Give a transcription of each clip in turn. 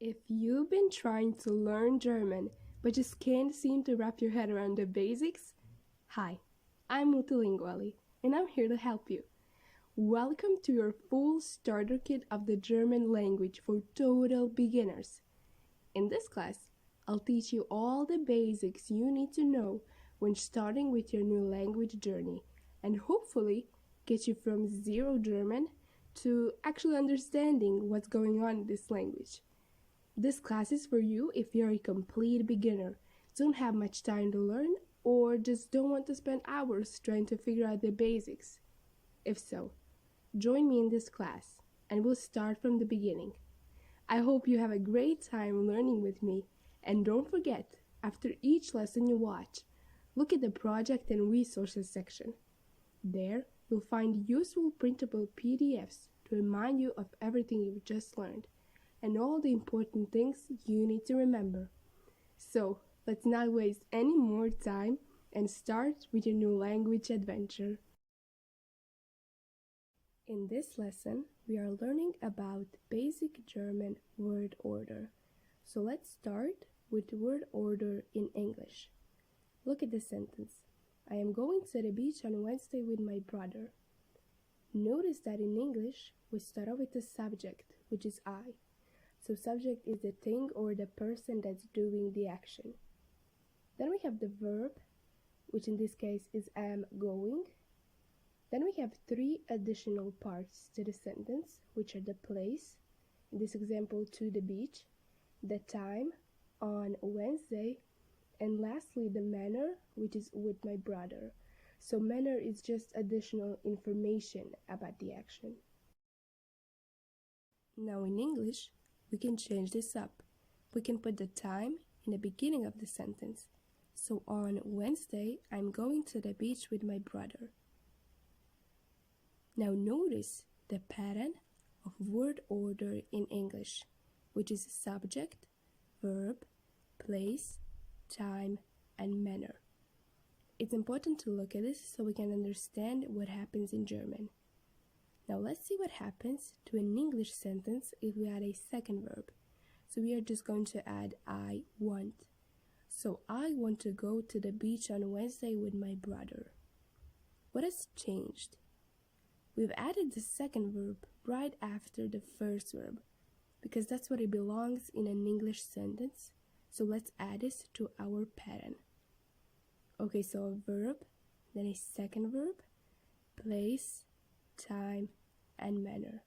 If you've been trying to learn German but just can't seem to wrap your head around the basics, hi, I'm Multilingually and I'm here to help you. Welcome to your full starter kit of the German language for total beginners. In this class, I'll teach you all the basics you need to know when starting with your new language journey and hopefully get you from zero German to actually understanding what's going on in this language. This class is for you if you're a complete beginner, don't have much time to learn, or just don't want to spend hours trying to figure out the basics. If so, join me in this class and we'll start from the beginning. I hope you have a great time learning with me, and don't forget, after each lesson you watch, look at the project and resources section. There, you'll find useful printable PDFs to remind you of everything you've just learned and all the important things you need to remember. So, let's not waste any more time and start with your new language adventure. In this lesson, we are learning about basic German word order. So let's start with word order in English. Look at the sentence. I am going to the beach on Wednesday with my brother. Notice that in English, we start off with the subject, which is I. So subject is the thing or the person that's doing the action. Then we have the verb, which in this case is am going. Then we have three additional parts to the sentence, which are the place, in this example to the beach, the time, on Wednesday, and lastly the manner, which is with my brother. So manner is just additional information about the action. Now in English, we can change this up. We can put the time in the beginning of the sentence. So on Wednesday, I'm going to the beach with my brother. Now notice the pattern of word order in English, which is subject, verb, place, time, and manner. It's important to look at this so we can understand what happens in German. Now let's see what happens to an English sentence if we add a second verb. So we are just going to add I want. So I want to go to the beach on Wednesday with my brother. What has changed? We've added the second verb right after the first verb because that's what it belongs in an English sentence. So let's add this to our pattern. Okay, so a verb, then a second verb, place, time, and manner.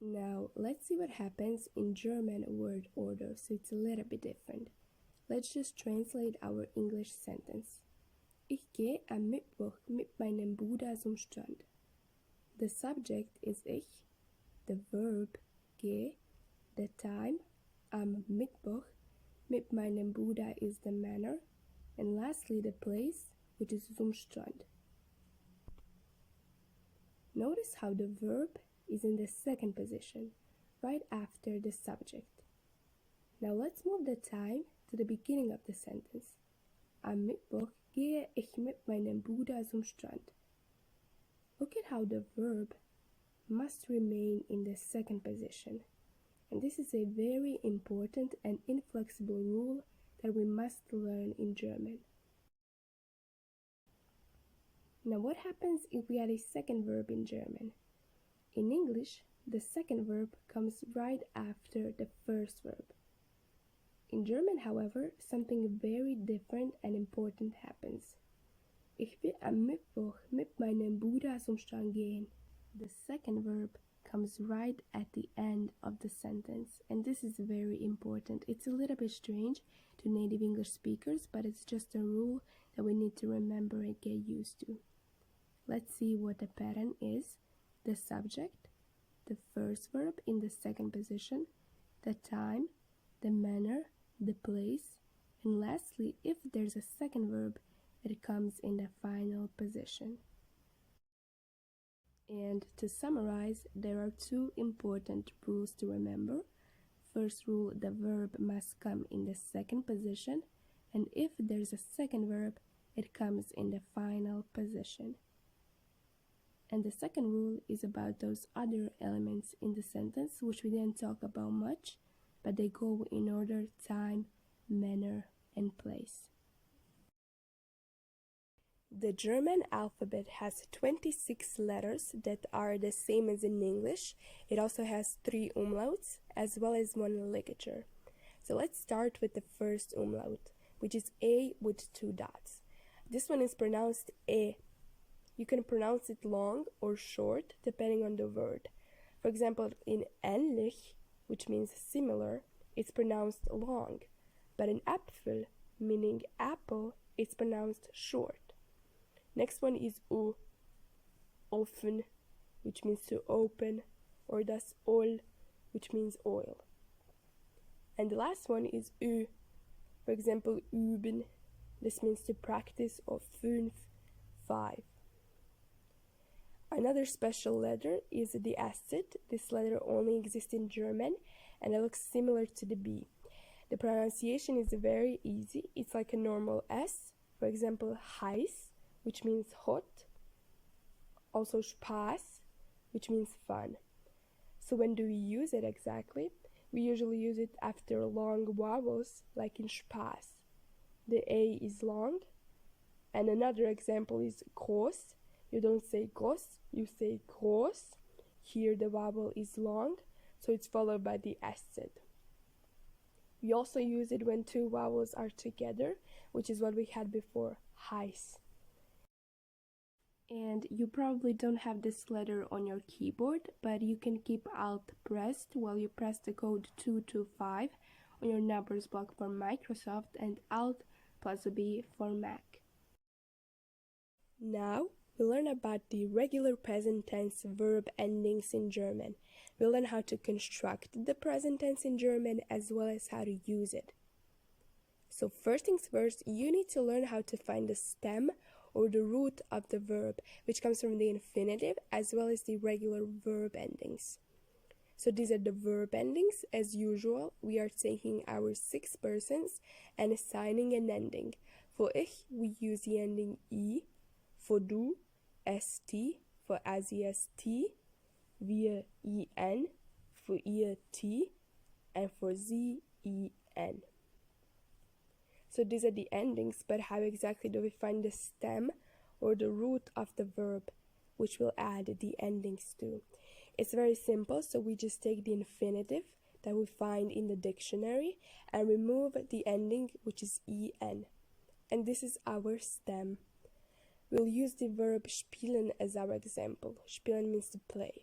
Now, let's see what happens in German word order, so it's a little bit different. Let's just translate our English sentence. Ich gehe am Mittwoch mit meinem Bruder zum Strand. The subject is ich, the verb gehe, the time am Mittwoch mit meinem Bruder is the manner, and lastly the place, which is zum Strand. Notice how the verb is in the second position, right after the subject. Now let's move the time to the beginning of the sentence. Am Mittwoch gehe ich mit meinem Bruder zum Strand. Look at how the verb must remain in the second position. And this is a very important and inflexible rule that we must learn in German. Now what happens if we add a second verb in German? In English, the second verb comes right after the first verb. In German, however, something very different and important happens. Ich will am Mittwoch mit meinem Bruder zum Strand gehen. The second verb comes right at the end of the sentence, and this is very important. It's a little bit strange to native English speakers, but it's just a rule that we need to remember and get used to. Let's see what the pattern is. The subject, the first verb in the second position, the time, the manner, the place, and lastly, if there's a second verb, it comes in the final position. And to summarize, there are two important rules to remember. First rule, the verb must come in the second position, and if there's a second verb, it comes in the final position. And the second rule is about those other elements in the sentence which we didn't talk about much, but they go in order, time, manner, and place. The German alphabet has 26 letters that are the same as in English. It also has 3 umlauts as well as 1 ligature. So let's start with the first umlaut, which is A with 2 dots. This one is pronounced E. You can pronounce it long or short depending on the word. For example, in ähnlich, which means similar, it's pronounced long, but in Apfel, meaning apple, it's pronounced short. Next one is U, offen, which means to open, or das Öl, which means oil. And the last one is Ü, for example, üben, this means to practice, or 5. Another special letter is the acid. This letter only exists in German and it looks similar to the B. The pronunciation is very easy. It's like a normal S. For example, heiß, which means hot. Also Spaß, which means fun. So when do we use it exactly? We usually use it after long vowels, like in Spaß. The A is long. And another example is groß. You don't say groß, you say groß. Here the vowel is long, so it's followed by the acid. We also use it when 2 vowels are together, which is what we had before, heiß. And you probably don't have this letter on your keyboard, but you can keep Alt pressed while you press the code 225 on your numbers block for Microsoft and Alt plus B for Mac. Now, we learn about the regular present tense verb endings in German. We'll learn how to construct the present tense in German as well as how to use it. So first things first, you need to learn how to find the stem or the root of the verb, which comes from the infinitive as well as the regular verb endings. So these are the verb endings. As usual, we are taking our 6 persons and assigning an ending. For ich, we use the ending I. For du, st, for sie, st, wir, in, for ihr, t, and for sie, en. So these are the endings, but how exactly do we find the stem or the root of the verb, which we'll add the endings to? It's very simple, so we just take the infinitive that we find in the dictionary and remove the ending, which is en. And this is our stem. We'll use the verb spielen as our example. Spielen means to play.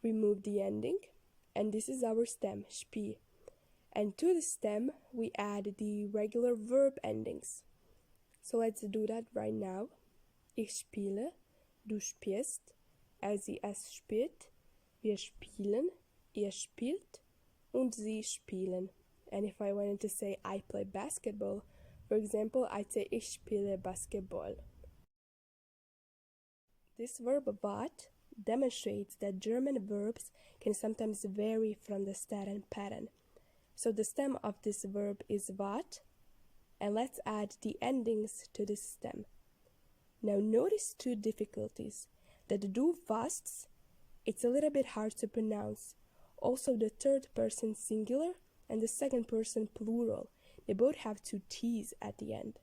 Remove the ending, and this is our stem, spiel. And to the stem, we add the regular verb endings. So let's do that right now. Ich spiele, du spielst, es spielt, wir spielen, ihr spielt, und sie spielen. And if I wanted to say I play basketball, for example, I'd say ich spiele Basketball. This verb wat demonstrates that German verbs can sometimes vary from the starting pattern. So the stem of this verb is wat, and let's add the endings to this stem. Now notice 2 difficulties. That du warst, it's a little bit hard to pronounce. Also the third person singular and the second person plural, they both have 2 T's at the end.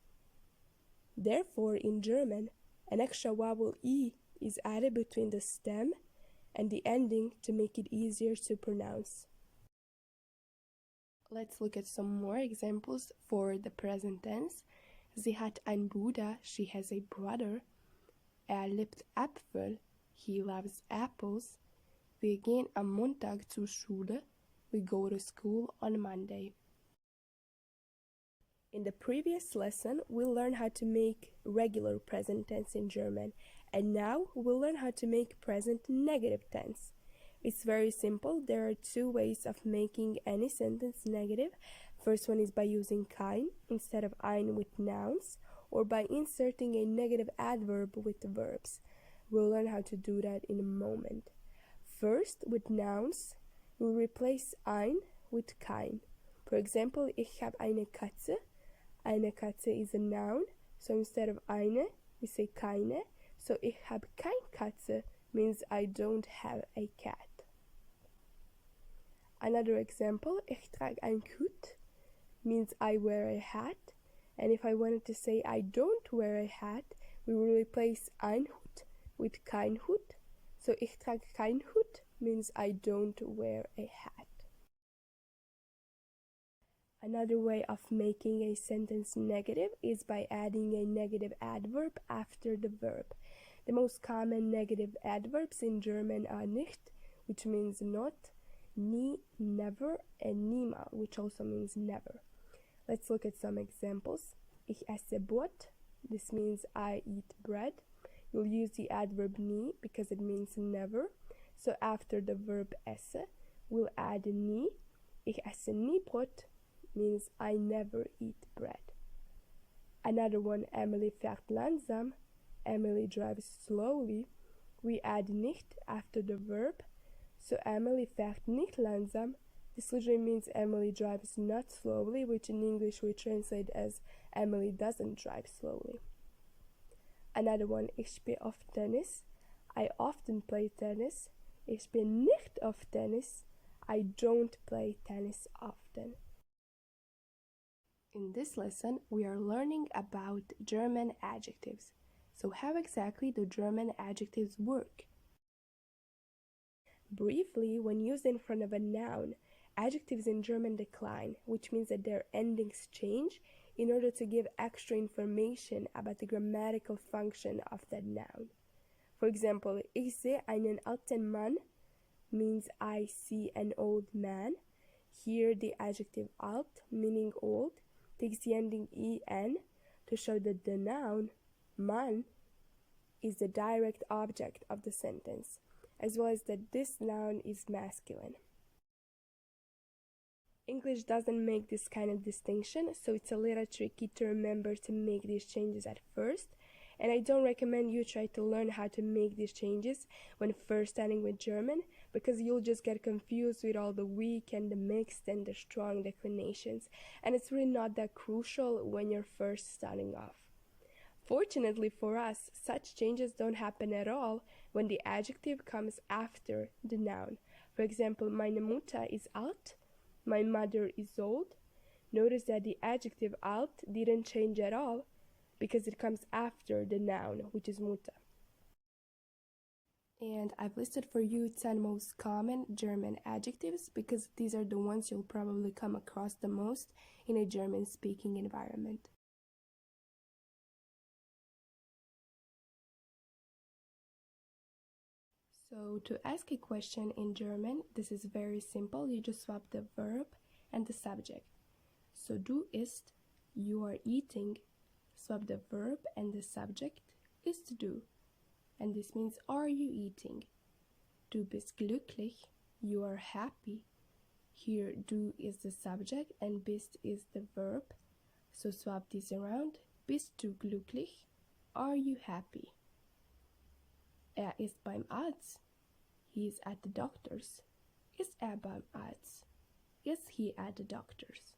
Therefore, in German, an extra vowel E is added between the stem and the ending to make it easier to pronounce. Let's look at some more examples for the present tense. Sie hat einen Bruder, she has a brother. Liebt Äpfel, he loves apples. Wir gehen am Montag zur Schule, we go to school on Monday. In the previous lesson, we learned how to make regular present tense in German, and now we'll learn how to make present negative tense. It's very simple. There are 2 ways of making any sentence negative. First one is by using kein instead of ein with nouns, or by inserting a negative adverb with the verbs. We'll learn how to do that in a moment. First, with nouns, we'll replace ein with kein. For example, ich habe eine Katze. Eine Katze is a noun, so instead of eine, we say keine. So ich habe keine Katze means I don't have a cat. Another example, ich trage einen Hut means I wear a hat. And if I wanted to say I don't wear a hat, we will replace ein Hut with kein Hut. So ich trage kein Hut means I don't wear a hat. Another way of making a sentence negative is by adding a negative adverb after the verb. The most common negative adverbs in German are nicht, which means not, nie, never, and niemals, which also means never. Let's look at some examples. Ich esse Brot. This means I eat bread. You'll use the adverb nie because it means never. So after the verb esse, we'll add nie. Ich esse nie Brot means I never eat bread. Another one, Emily fährt langsam. Emily drives slowly. We add nicht after the verb. So Emily fährt nicht langsam. This literally means Emily drives not slowly, which in English we translate as Emily doesn't drive slowly. Another one, ich spiele oft Tennis. I often play tennis. Ich spiele nicht oft Tennis. I don't play tennis often. In this lesson, we are learning about German adjectives. So how exactly do German adjectives work? Briefly, when used in front of a noun, adjectives in German decline, which means that their endings change in order to give extra information about the grammatical function of that noun. For example, ich sehe einen alten Mann means I see an old man. Here the adjective alt, meaning old, takes the ending en to show that the noun Mann is the direct object of the sentence, as well as that this noun is masculine. English doesn't make this kind of distinction, so it's a little tricky to remember to make these changes at first, and I don't recommend you try to learn how to make these changes when first starting with German, because you'll just get confused with all the weak and the mixed and the strong declinations, and it's really not that crucial when you're first starting off. Fortunately for us, such changes don't happen at all when the adjective comes after the noun. For example, meine Mutter ist alt, my mother is old. Notice that the adjective alt didn't change at all because it comes after the noun, which is Mutter. And I've listed for you 10 most common German adjectives because these are the ones you'll probably come across the most in a German-speaking environment. So to ask a question in German, this is very simple. You just swap the verb and the subject. So du isst, you are eating. Swap the verb and the subject, isst du. And this means are you eating? Du bist glücklich, you are happy. Here du is the subject and bist is the verb. So swap these around. Bist du glücklich? Are you happy? Er ist beim Arzt. He is at the doctor's. Ist er beim Arzt? Is he at the doctor's?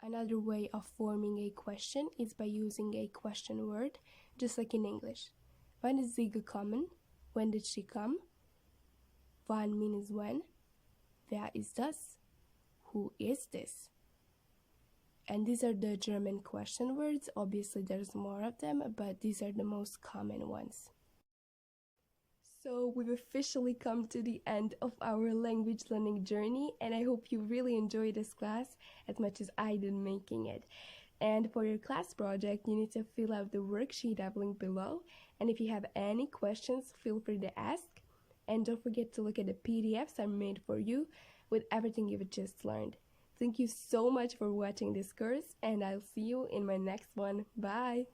Another way of forming a question is by using a question word, just like in English. Wann ist sie gekommen? When did she come? Wann means when. Wer ist das? Who is this? And these are the German question words. Obviously there's more of them, but these are the most common ones. So we've officially come to the end of our language learning journey, and I hope you really enjoyed this class as much as I did making it. And for your class project, you need to fill out the worksheet I've linked below, and if you have any questions, feel free to ask. And don't forget to look at the PDFs I made for you with everything you've just learned. Thank you so much for watching this course, and I'll see you in my next one. Bye!